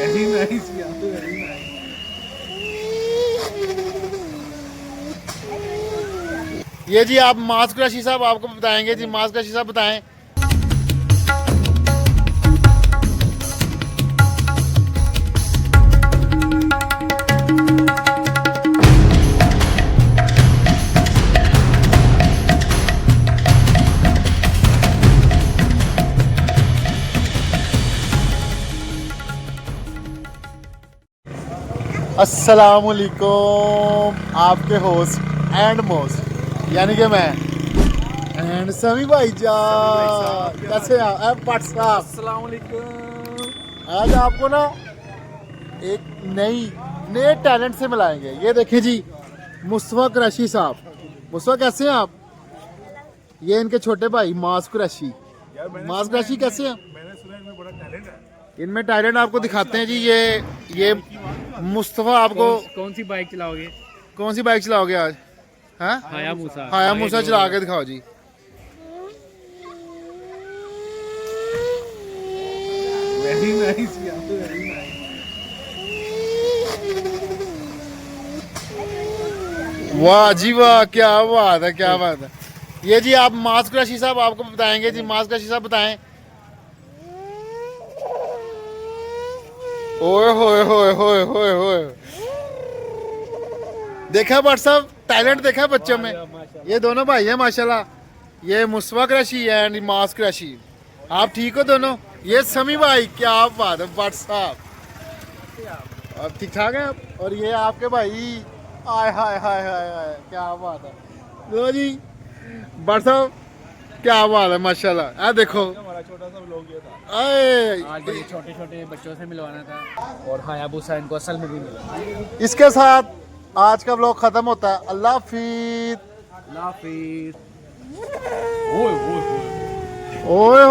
Very nice यार, very nice. ये जी आप मास्क रशी साहब आपको बताएंगे जी, मास्क रशी साहब बताएं। अस्सलामुअलैकुम, आपके होस्ट एंड मोस्ट यानी कि मैं एंड समी भाई जान, कैसे आप भट्ट साहब? अस्सलाम वालेकुम। आज आपको ना एक नए टैलेंट से मिलाएंगे। ये देखिए जी, मुस्तफ़ा कुरैशी साहब। मुस्तफ़ा कैसे हैं आप? ये इनके छोटे भाई मास्क कुरैशी। मास्क कुरैशी कैसे हैं? मैंने सुना इनमें बड़ा टैलेंट है। इनमें टैलेंट आपको दिखाते हैं जी। ये मुस्तफ़ा आपको कौन सी बाइक चलाओगे? कौन सी बाइक चलाओगे आज? हाँ, हायाबूसा। हायाबूसा चला के दिखाओ जी। वेरी नाइस यार, वेरी नाइस। वाह जी वाह, क्या बात है, क्या बात है। ये जी आप मास्क रशी साहब आपको बताएंगे जी, मास्क रशी साहब बताएं। ओए होए होए होए होए होए, देखा भट्ट साहब, टैलेंट देखा बच्चों में। ये दोनों भाई हैं माशाल्लाह। ये मुस्तफ़ा कुरैशी एंड मास्क कुरैशी। आप ठीक हो दोनों? ये समी भाई, क्या बात है भट्ट साहब, आप ठीक ठाक हैं आप? और ये आपके भाई, आय हाय हाय हाय हाय, क्या बात है। लो जी भट्ट साहब, क्या बात है माशाल्लाह। आ देखो, हमारा छोटा सा व्लॉग ये था। आए आज ये छोटे छोटे बच्चों से मिलवाना था और हायाबूसा इनको असल में भी मिला। इसके साथ आज का व्लॉग खत्म होता है। अल्लाह हाफिज़। अल्लाह हाफिज़। ओए ओए ओए। ओए